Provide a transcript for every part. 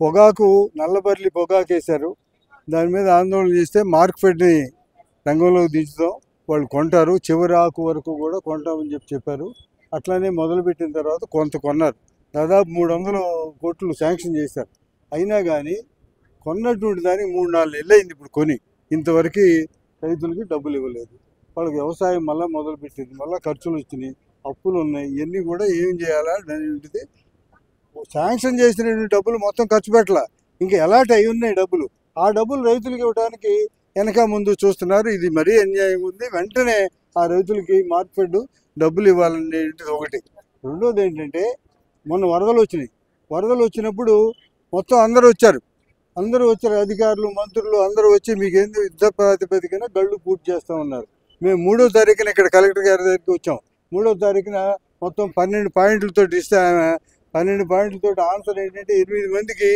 పొగాకు నల్లబర్లి పొగాకు వేశారు. దాని మీద ఆందోళన చేస్తే మార్కెట్ని రంగంలోకి దించుతాం, వాళ్ళు కొంటారు, చివరి ఆకు వరకు కూడా కొంటామని చెప్పారు. అట్లానే మొదలుపెట్టిన తర్వాత కొంత కొన్నారు. దాదాపు 300 కోట్లు శాంక్షన్ చేశారు. అయినా కానీ కొన్నటువంటి దానికి 3-4 నెలలు అయింది ఇప్పుడు కొని. ఇంతవరకు రైతులకి డబ్బులు ఇవ్వలేదు. వాళ్ళకి వ్యవసాయం మళ్ళీ మొదలుపెట్టింది, మళ్ళీ ఖర్చులు వచ్చినాయి, అప్పులు ఉన్నాయి. ఇవన్నీ కూడా ఏం చేయాలా అనేది శాంక్షన్ చేసిన డబ్బులు మొత్తం ఖర్చు పెట్టాల, ఇంకా ఎలాంటి అయి ఉన్నాయి డబ్బులు. ఆ డబ్బులు రైతులకు ఇవ్వడానికి వెనక ముందు చూస్తున్నారు. ఇది మరీ అన్యాయం ఉంది. వెంటనే ఆ రైతులకి మార్కెట్ డబ్బులు ఇవ్వాలనేది ఒకటి. రెండోది ఏంటంటే, మొన్న వరదలు వచ్చినాయి. వరదలు వచ్చినప్పుడు మొత్తం అందరూ వచ్చారు, అధికారులు, మంత్రులు అందరూ వచ్చి మీకేంది యుద్ధ ప్రాతిపదికన గళ్ళు పూర్తి చేస్తూ ఉన్నారు. మేము 3వ తారీఖున ఇక్కడ కలెక్టర్ గారి దగ్గరికి వచ్చాం. 3వ తారీఖున మొత్తం 12 పాయింట్లతో ఇస్తే 12 పాయింట్లతో ఆన్సర్ ఏంటంటే 8 మందికి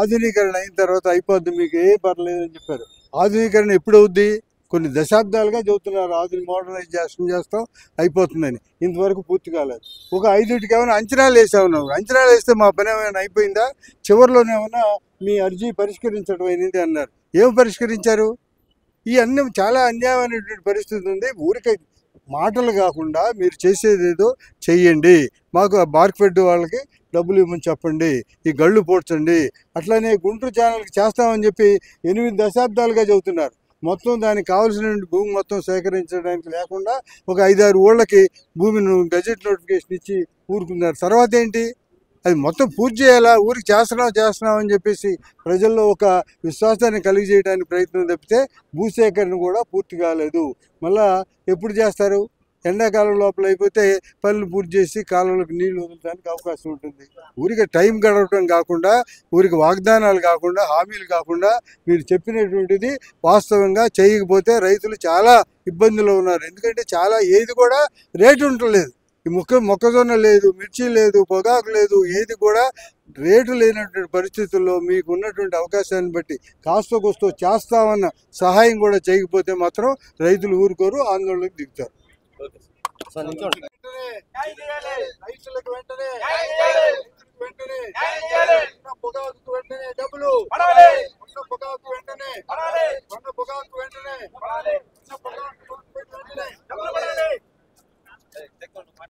ఆధునీకరణ అయిన తర్వాత అయిపోద్ది, మీకు ఏ పర్లేదు అని చెప్పారు. ఆధునీకరణ ఎప్పుడు అవుద్ది? కొన్ని దశాబ్దాలుగా చెబుతున్నారు మోడర్నైజేషన్ చేస్తాం అయిపోతుందని, ఇంతవరకు పూర్తి కాలేదు. ఒక 5టికి ఏమైనా అంచనాలు వేసామన్నారు. అంచనాలు వేస్తే మా పని ఏమైనా అయిపోయిందా? చివరిలోనేమన్నా మీ అర్జీ పరిష్కరించడం అయింది అన్నారు. ఏం పరిష్కరించారు? ఈ అన్నీ చాలా అన్యాయమైనటువంటి పరిస్థితి ఉంది. ఊరికే మాటలు కాకుండా మీరు చేసేది ఏదో చెయ్యండి, మాకు మార్కెట్ వాళ్ళకి డబ్బులు ఇవ్వమని చెప్పండి, ఈ గళ్ళు పోడ్చండి. అట్లానే గుంటూరు ఛానల్కి చేస్తామని చెప్పి 8 దశాబ్దాలుగా చెబుతున్నారు. మొత్తం దానికి కావాల్సిన భూమి మొత్తం సేకరించడానికి లేకుండా ఒక 5-6 ఊళ్ళకి భూమిని గజెట్ నోటిఫికేషన్ ఇచ్చి ఊరుకున్నారు. తర్వాత ఏంటి? అది మొత్తం పూర్తి చేయాలా? ఊరికి చేస్తున్నాం అని చెప్పేసి ప్రజల్లో ఒక విశ్వాసాన్ని కలిగజేయడానికి ప్రయత్నం తప్పితే భూసేకరణ కూడా పూర్తి కాలేదు. మళ్ళా ఎప్పుడు చేస్తారు? ఎండాకాలం లోపల అయిపోతే పనులు పూర్తి చేసి కాలువలకు నీళ్లు వదలడానికి అవకాశం ఉంటుంది. ఊరికి టైం గడవటం కాకుండా, ఊరికి వాగ్దానాలు కాకుండా, హామీలు కాకుండా మీరు చెప్పినటువంటిది వాస్తవంగా చేయకపోతే రైతులు చాలా ఇబ్బందులు ఉన్నారు. ఎందుకంటే చాలా ఏది కూడా రేటు ఉండలేదు. ఈ మొక్కజొన్న లేదు, మిర్చి లేదు, పొగాకు లేదు, ఏది కూడా రేటు లేనటువంటి పరిస్థితుల్లో మీకు ఉన్నటువంటి అవకాశాన్ని బట్టి కాస్త కోస్తో చేస్తామన్న సహాయం కూడా చేయకపోతే మాత్రం రైతులు ఊరుకోరు, ఆందోళనకు దిగుతారు. పొగాకు వెంటనే